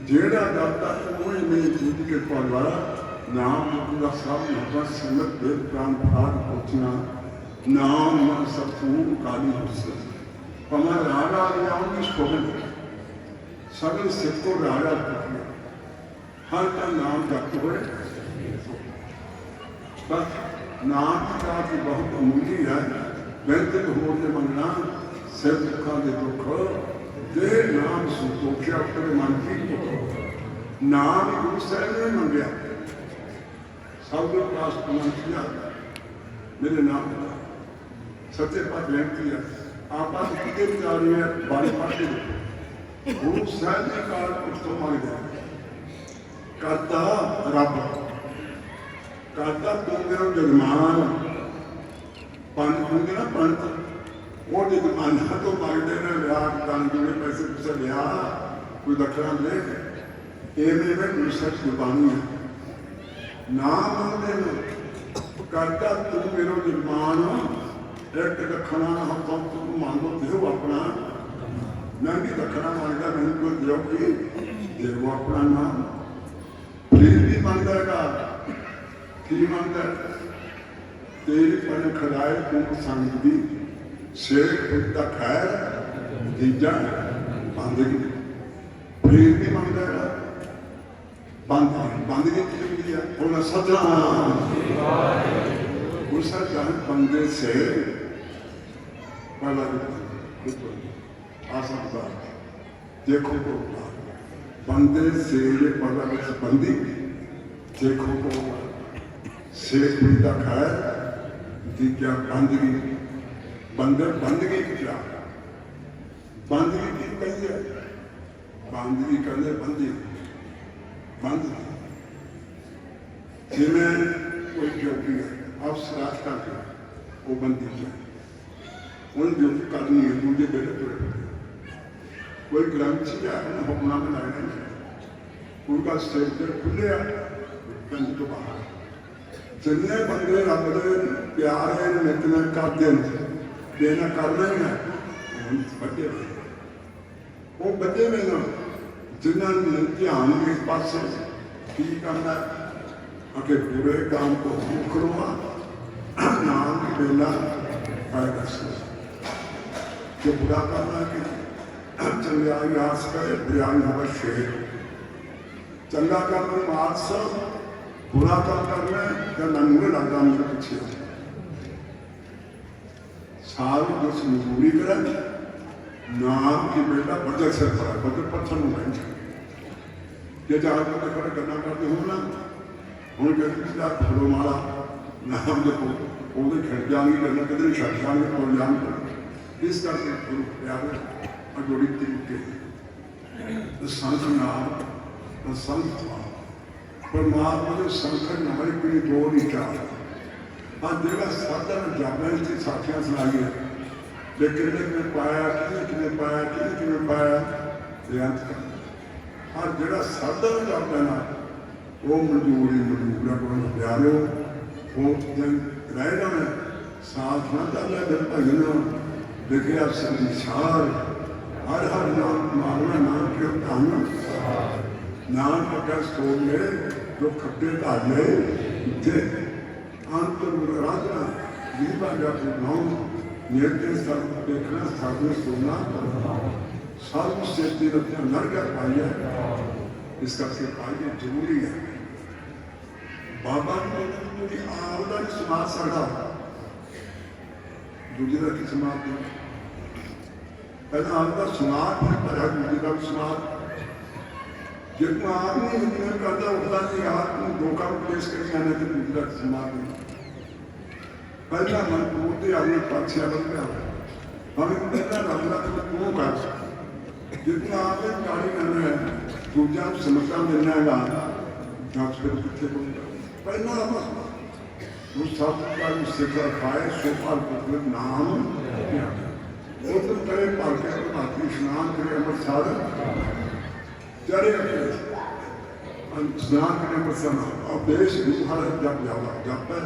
ਜਿਹੜਾ ਦਾਤਾ ਉਹ ਹੀ ਮੇਰੀ ਜ਼ਿੰਦਗੀ ਕੇ ਪਰਵਾਰਾ ਨਾਮ ਦਾ ਸਭ ਨੂੰ ਸੰਗਤ ਦੇ ਪ੍ਰਾਨ ਭਾਗ ਪਹੁੰਚਣਾ ਨਾਮ ਮਨ ਸਤੂ ਕਾਲੀ ਹੁਸਨ ਪਮਾ ਰਾਗਾ ਲਿਆਉਂ ਇਸ ਕੋਲ ਸਗਲ ਸਿੱਖ ਕੋ ਰਾਗਾ ਪੱਕਿਆ ਹਰ ਦਾ ਨਾਮ ਜਪਤ ਹੋਏ ਬਸ ਨਾਮ ਦਾ ਵੀ ਬਹੁਤ ਅਮੁੱਲੀ ਹੈ ਵੈਦਿਕ ਹੋਣ ਦੇ ਮੰਗਣਾ ਸਿਰ ਦੁੱਖਾਂ ਦੇ ਦੁੱਖ ਦੇ ਨਾਮ ਸੰਤੋਖਿਆ ਆਪਣੇ ਮਨ ਕੀ ਨਾਮ ਗੁਰੂ ਸਾਹਿਬ ਨੇ ਮੰਗਿਆ ਸਭ ਦੇ ਪਾਸ ਪਹੁੰਚਿਆ ਮੇਰੇ ਨਾਮ ਦਾ ਸੱਚੇ ਪਾਤ ਬੇਨਤੀ ਹੈ ਆਪਾਂ ਕਿਤੇ ਵੀ ਜਾ ਰਹੇ ਹੈ ਬਾਣੀ ਪੜ੍ਹਦੇ ਗੁਰੂ ਸਾਹਿਬ ਦੇ ਕਾਲ ਕੁਝ ਤੋਂ ਮੰਗਦਾ ਕਰਤਾ ਰੱਬ ਕਰਤਾ ਤੂੰ ਮੇਰਾ ਜਗਮਾਨ ਪੰਜ ਹੁੰਦੇ ਨਾ ਪੰਜ ਉਹ ਜੇ ਜਮਾਨਾ ਤੋਂ ਮੰਗਦੇ ਨੇ ਵਿਆਹ ਕਰਨ ਦੇ ਪੈਸੇ ਪੁੱਛ ਲਿਆ ਕੋਈ ਦਖਣਾ ਲੈ ਇਹ ਮੇਰੇ ਗੁਰੂ ਸਾਹਿਬ ਦੀ ਬਾਣੀ ਹੈ ਨਾਮ ਮੰਗਦੇ ਨੇ ਕਰਤਾ ਤੂੰ ਮੇਰਾ ਜਗਮਾਨ ਇੱਕ ਦਖਣਾ ਹਮ ਤੂੰ ਮੰਗੋ ਦਿਓ ਆਪਣਾ ਮੈਂ ਵੀ ਦਖਣਾ ਮੰਗਦਾ ਮੈਨੂੰ ਕੋਈ ਦਿਓ ਕਿ ਦੇਵੋ ਆਪਣਾ ਨਾਮ ਫਿਰ ਵੀ ਮੰਗਦਾ ਹੈਗਾ ਕੀ ਮੰਗਦਾ तेरी पर खड़ाए तुम संग दी शेर खुदा खैर तीजा बंदगी फिर भी मंगता है बंदगी की मिली है बोला सतनाम गुस्सा जान बंदे से पहला आसान बात देखो तो बंदे से ये पहला बंदी देखो तो शेर खुदा खैर तीजा बंदगी बंदर बंदगी क्या बंदगी की कही है बंदगी कहते बंदी बंद जिमें कोई ड्यूटी है अफसरात करके वो बंदी है उन ड्यूटी करनी है दूजे बेटे तुरे कोई ग्रंथी है उन्हें हुक्म बनाना नहीं उनका स्टेज खुले पिंड तो बाहर जिन्ने बंदे रब दे प्यारे नितने करते देना करना ही है बच्चे वो बच्चे में जिन्होंने ध्यान इस पास की करना अगे बुरे काम को मुकरवा नाम की बेला फायदा से जो बुरा करना कि चंगाई आस करे बुराई होगा शेर चंगा करना मार्स बुरा काम करना या नंगे लगता मेरे पीछे सारी जो मजबूरी करें नाम की बेटा बदल से खड़ा बदल पत्थर में ये जहाँ पर खड़े करना करते हो ना हूँ कहते फलो मारा नाम जपो वो खड़ जाएंगे करना कितने छड़ जाएंगे और जान इस करके गुरु प्यारे अजोड़ी तरीके संत नाम संत परमात्मा के संकट हमारी पीढ़ी दो नहीं चाह हाँ जगह साधा जाना इसकी साखियाँ सुनाइए लेकिन किने पाया किने पाया बेअंत कर हाँ जरा साधा जाता ना वो मजबूरा को प्यारे वो दिन रह जाना साथ ना डाला दिन भजन देखिए संसार हर हर नाम मारना नाम के धन नाम पका सोच ले जो खट्टे धाले जे अंत राजना जीवा जाते नाम निर्देश सब देखना सब सुनना सब से तीर्थ नर कर पाइए इसका से पाइए जरूरी है बाबा की आवला समाज साढ़ा दूसरा की समाज पहला आपका समाज है पहला दूसरा समाज जितना आदमी इतना करता उतना नहीं आदमी धोखा पेश कर जाने के दूसरा समाज में पहला मन पूर्ति आदमी पक्ष बन गया हमें पहला रमला तो क्यों कर जितना आदमी गाड़ी करना है दूसरा समझता मिलना है आप फिर पीछे पहला मसला वो सब का सिखर खाए सोपाल पुत्र नाम वो तो करे पालके बाकी स्नान करे अमर साधन चरे स्नान करे अमर साधन और देश हर जब जावा जब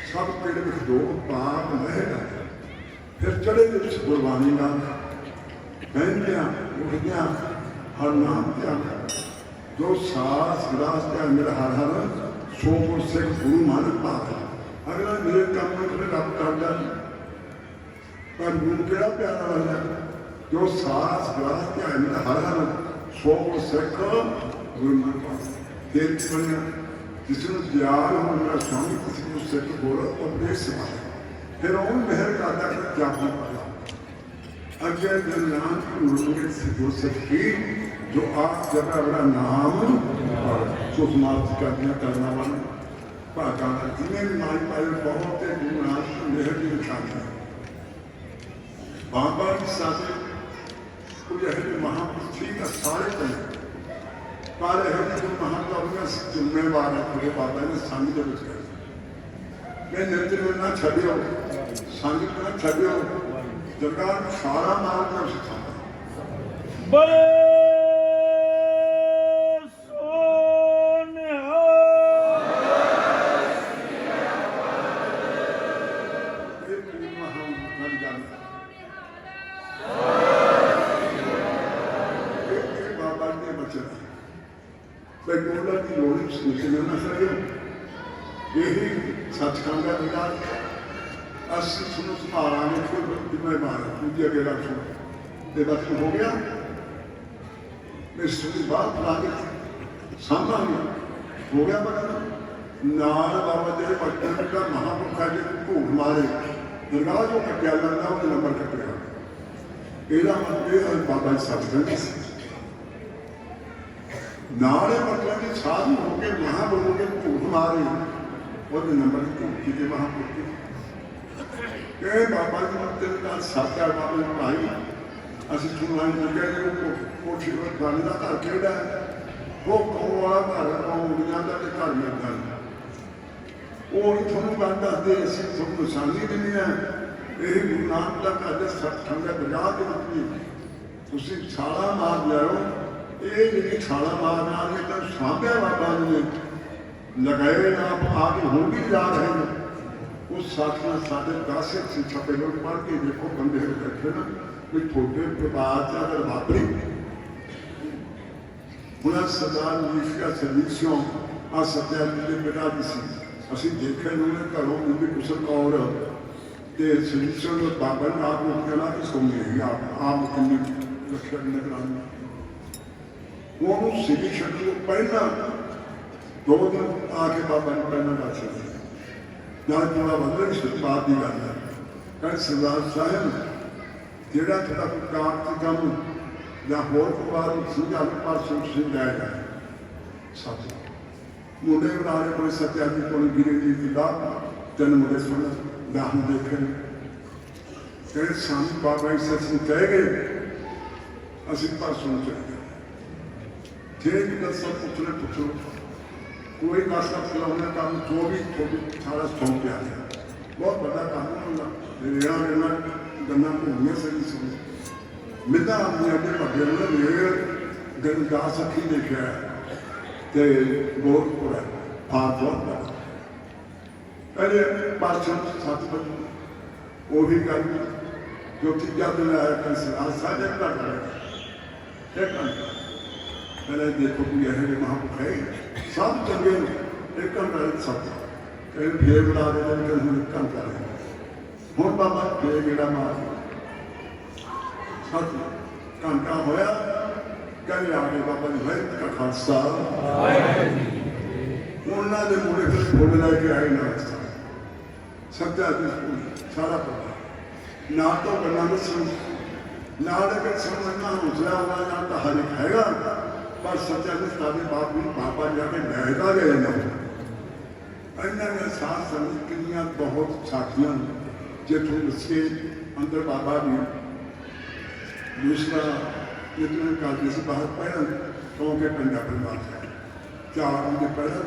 सब पेड़ में दो पाप रहेगा फिर चढ़े गुरबानी का बहनदियाँ उठदियाँ हर नाम त्याग जो सास गिलास त्याग मेरा हर हर सो सिख गुरु मानक पाता अगला मेरे काम में रब करता पर गुरु केड़ा प्यारा वाला जो सास गिलास त्याग मेरा हर हर सो सिख गुरु मानक पाता देख बनिया जिसने ज्ञान हो मेरा स्वामी किसी को सिख बोला उपदेश से फिर उन मेहर का अदा कर जापना पड़ा अजय जनान की सिद्धो सखी जो आप जगह बड़ा नाम सो समाप्त करना वाला भागा जिन्हें भी माई पाए बहुत गुरु नानक की मेहर की निशानी बाबा की साथ कुछ है महापुरुष ठीक है सारे तय पर है जो महात्मा जिम्मेवार है पूरे बाबा ने संग के विच मैं निरंतर में ना छड़ियो संग ना छड़ियो जगह सारा मार्ग में सिखाता बोले यही सचखंड का विकास अस्सी सुनो संभाला जिम्मेवार दूजे अगे रख ये बस हो गया मेरी बात फला सामना हो गया पता नाल बाबा जी बचपन का महापुरखा जी भूख मारे दरगाह जो कटिया लगता वो नंबर कटिया ਇਹਦਾ ਮਤਲਬ ਬਾਬਾ ਜੀ ਸਤਿਗੁਰੂ ਨਾਲੇ ਮਤਲਬ ਕਿ ਸਾਧੂ ਹੋ ਕੇ ਮਹਾਂਪੁਰਖ ਦੇ ਭੂਤ ਮਾਰੇ ਉਹਦੇ ਨੰਬਰ ਕਿਤੇ ਮਹਾਂਪੁਰਖ ਇਹ ਬਾਬਾ ਜੀ ਮਤਲਬ ਦਾ ਸਾਥਾ ਬਾਬਾ ਜੀ ਭਾਈ ਅਸੀਂ ਸੁਣਾਈ ਨਾ ਕਹਿੰਦੇ ਉਹ ਕੋਠੀ ਵਿੱਚ ਬਣਦਾ ਘਰ ਕਿਹੜਾ वो खाने वाला घर मुड़िया का घर मिलता वो नहीं थोड़ा गल दसते असं थोड़ी निशानी देनी है यही गुरु नानक का घर सतखंड है 50 के तुम छाला मार जाओ ये जी छाला मारने वाले तो सामभ्या बाबा जी ने लगाए आप आगे हो भी जा रहे हैं उस साथ में 10.5 से छपे लोग पढ़ के देखो बंदे बैठे ना भी थोड़े परिवार से अगर वापरी हूँ सरदार मीफिया सर्विसों आ सत्या जी के पिता जी सी असी देखे उन्होंने घरों भी कुशल कौर तो सर्विसों बाबा ने आप कहना कि सुनिए आप किन्नी रक्षा निगरानी वो सिटी छड़ी को पहला 2 दिन आके बाबा ने पहना दस ना थोड़ा बदल इस बात की गल है कह सरदार साहब जोड़ा थोड़ा कार्यक्रम या होर परिवार समझा पास समझाया जाए सच मुंडे बना रहे बड़े सत्या जी को गिरे जी की बात 3 मुंडे सुन दाहन देखे कहे सामने बाबा इस कह गए असि परसों चले जे दसा पुछने पुछो कोई दसा खिलौने काम जो भी सारा सौंप दिया बहुत बड़ा काम होगा गन्ना घूमने से नहीं समझ मिलता अपने अपने भगे ने मेरे गंदास अखी देखा तो बहुत पूरा हाथ बहुत बड़ा अरे 5-7 बजे वो भी गल जो तीजा दिन आया कल साझा कर पहले देखो कोई यह महापुरुष है सब चंगे एक घंटा सब कहीं फेर बना देते कहीं एक घंटा हूँ बाबा फेर गेड़ा मार सत घंटा होया कहीं आगे बाबा जी भाई का खालसा उन्होंने मुड़े फिर बोल लैके आए ना सत्या सारा पता ना तो गला दसन ना अगर समझना हौसला होना ना तो हर एक हैगा पर सच्चा ने सारे बाप भी पापा जाके लहदा गए ना इन्होंने साथ समझ किनिया बहुत साथियां जितों उसके अंदर बाबा भी दूसरा जितने काफी से बाहर पहला तो के पंजाब परिवार 4 बजे पहला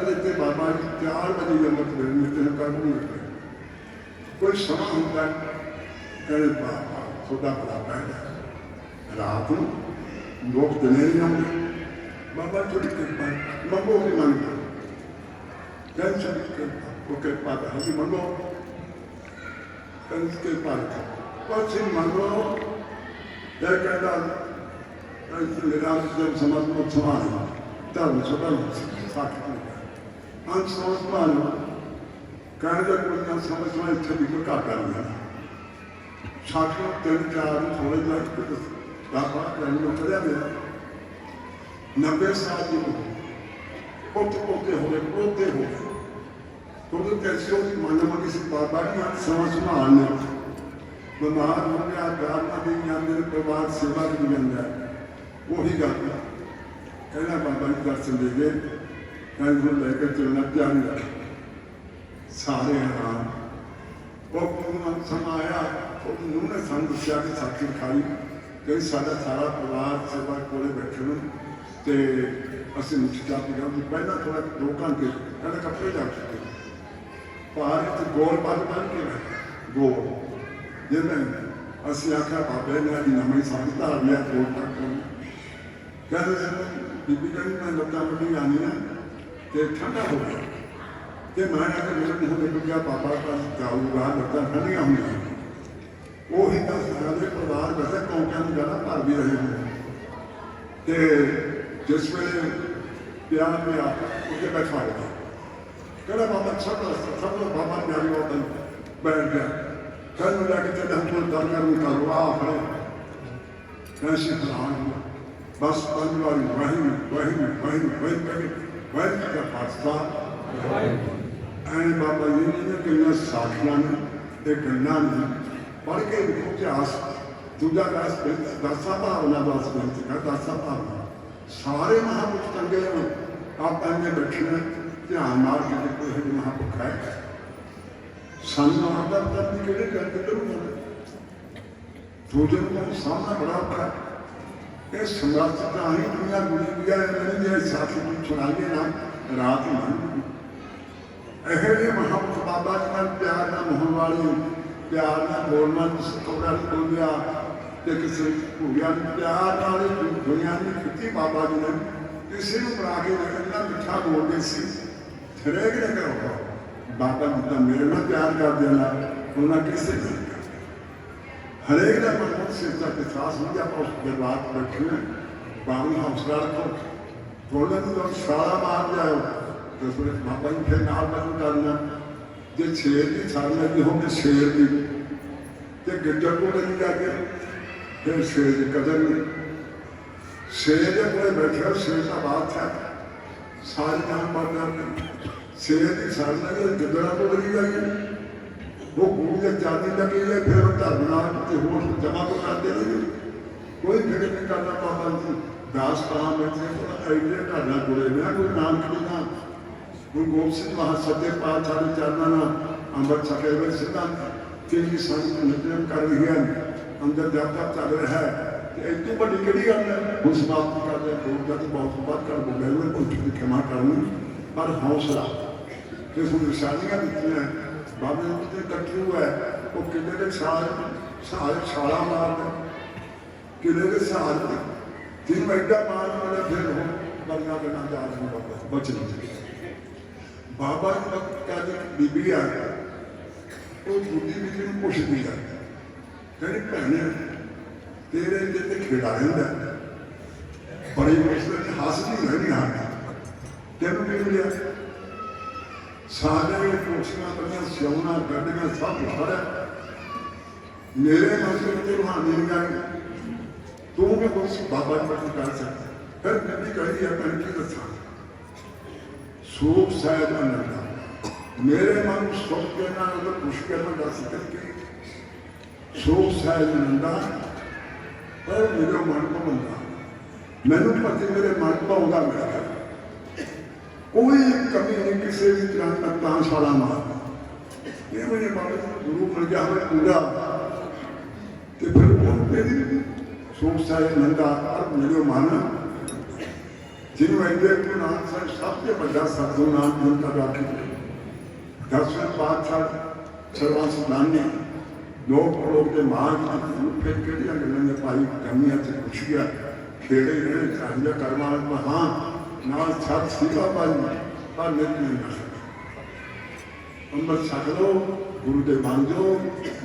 देते बाबा जी 4 बजे जन्नत मिलते हैं कर कोई समा होता है कहने बाबा छोटा बड़ा पहला रात को लोग दिन नहीं आते बाबा थोड़ी कृपा मंगो की मांग टेंशन वो कृपा हमें मंगो कृपा कुछ मंगो यह कहता मेरा जब समझ को समान तब छोटा साक्षी अंत समझ मानो कहने जब कुछ समझ में छवि को काटा लिया साक्षी 3-4 थोड़े जाए बाबा कहने चलिया गया 90 साल की पोते पोते हो गए तो कैसे मानो मनी से बाबा की समझ में आने बीमार हो गया गाना भी मेरे परिवार सेवा भी बन जाए वही गल कहना बाबा जी दर्शन दे गए कहने लेकर चलना जाएगा सारे हैरान वो समाया उन्होंने सन दसिया कि साथी खाई कई सारा परिवार सेवा कोले बैठे हो तो असं मुझा पिया पहला थोड़ा 2 घंटे कहते कपड़े जा चुके पार गोल पग बन के गोल जिन्हें असं आख्या बाबे ने नवी समझ धार लिया गोल पग कहते बीबी कहनी मैं लत्ता बड़ी आनी है तो ठंडा हो गया तो मैं आकर मेरे मुँह निकल गया पापा का जाऊगा लत्ता ठंडिया हुई वो ही दस परिवार वैसे कौंकिया में जाना भर भी रहे हैं तो जिस वे प्यार में उसके बैठा गया कहना बाबा सब लोग बाबा प्यारी होता बैठ गया कल में जाके चले हम थोड़ा दर कर निकालो आ खड़े कैसे फलान बस 5 बार वही का हादसा ऐ बाबा जी ने कई साखियां ने एक गन्ना ने पढ़ के इतिहास दूजा दसा भावना दस का दसा भावना सारे महापुरुष चंगे आप अंगे बैठे ध्यान मार के देखो ये महापुरुष है सानू आदर करनी किहड़े कर किधर दूजे को सामना बड़ा औखा ये समर्थता ही दुनिया बुरी गया मैंने जो साथी की सुनाइए ना रात मान अहले मोहम्मद बाबा जी नाल प्यार ना मोहन वाली प्यार ना बोलना कपड़ा बोल दिया ते किसी भूया प्यार नाल दुनिया ने की बाबा जी ने किसी को बना के इतना मिठा बोलते सी फिर कि करो बाबा जी तो मेरे नाल प्यार कर देना उन्हें किसी नहीं हरेक का मतलब सिरता के साथ हो गया उस दरबार बैठे हैं बाबू हौसला रखो थोड़े दिन लोग सारा मार जाओ तो फिर बाबा जी फिर नाल बंद करना जो शेर की छड़ लगी होगी शेर की तो गिद्दड़ को नहीं जाके फिर शेर की कदर नहीं शेर के पूरे बैठे शेर का बात है सारी काम बंद करनी शेर की छड़ लगी गिद्दड़ा को लगी जाएगी वो घूम जाती लगी है फिर धरना होश जमा तो करते नहीं कोई फिक्र नहीं करना बाबा जी दास कहाँ बैठे ऐसे धरना जुड़े हुए कोई नाम की ना गुरु गोबिंद सिंह वहाँ सत्य पाठ साढ़े चरना ना अमृत छके हुए सिद्धांत तीन की संग नित्यम कर रही है अंदर जाता चल रहा है इतनी बड़ी कड़ी गल है उस बात को कर रहे हैं तो बहुत बात कर बोले हुए कुछ भी क्षमा करनी पर हौसला जो निशानियाँ दी हैं बाबे ने कट्टी हुआ है वो किले के सारे छाला मार दे किले के सहारे तीन एडा मार वाले फिर हो बरना करना जा रहे बाबा बच नहीं बाबा जी का बीबी आ गया वो दूसरी बीबी ने पुछ दिया कहनी भैने तेरे जिते खिड़ाएंदा बड़ी मुश्किल हंसदी रहनी हाँ तेन की मिलिया सारे कोशियां बनिया सियाना गड्डियां सब खड़ा मेरे मन से रूहानी गई तू भी कुछ बाबा जी पर कर सकता फिर मैं भी कही है मैंने की दसा सूख शायद अनंदा मेरे मन सुख के ना अगर कुछ करना दस करके सूख शायद अनंदा पर मेरे मन को बंदा मैनू पति मेरे मन को आउंदा मेरा कोई कमी नहीं किसी भी तरह का तांशाला मारना ये मेरे बाबा गुरु मिल गया हमें पूरा तो फिर वो मेरी सोच सारे नंदा मेरे मन जिन्होंने ऐसे गुरु नानक साहब सबसे बड़ा सतगुरु नाम जिनका राखी 10वें पातशाह सर्वा सुदानी लोग के मार्ग फिर कड़िया गलों पाई कमियां से पुछ गया खेड़े रहे चाहिए कर्मा हाँ नाल छत सीधा पाई पर नहीं मिलना अमृत छक लो गुरु के बन जाओ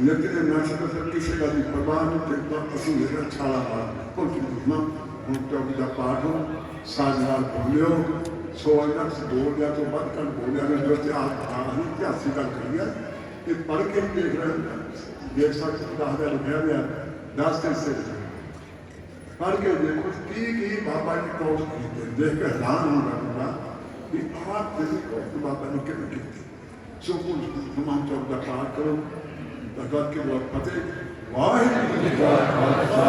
नित्य ना छक फिर किसी का भी परवाह नहीं करता असं मेरा छाला पार कुछ दुखना हूँ चौकी का पाठ हो साज नाल बोलियो 100 लक्ष बोल दिया तो बद कर बोलिया ने जो इतिहासी गल करी है कि पढ़ के देख रहे देख सकते 10,000 रुपया दिया 10 से पढ़ के देखो की बाबा जी कोर्स की देख के हैरान हो रहा कि आप दिल्ली कोर्स बाबा ने क्यों की सो कुछ तमाम चौक का पाठ करो भगवत के बहुत फतेह वाहिगुरू जी का खालसा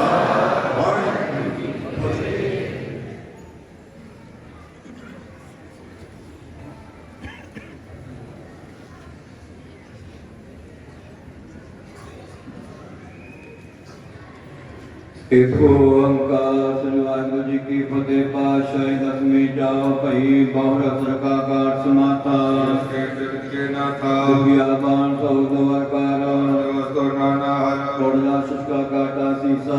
वाहिगुरू जी की फतेह। एक ओंकार वाहिगुरू जी की फतेह। पातशाही दसवीं जाओ भई बहुर असर का काट समाता के नाथा ज्ञान सौद वरकार नाना हर कोड़ा सुष्का काटा सीसा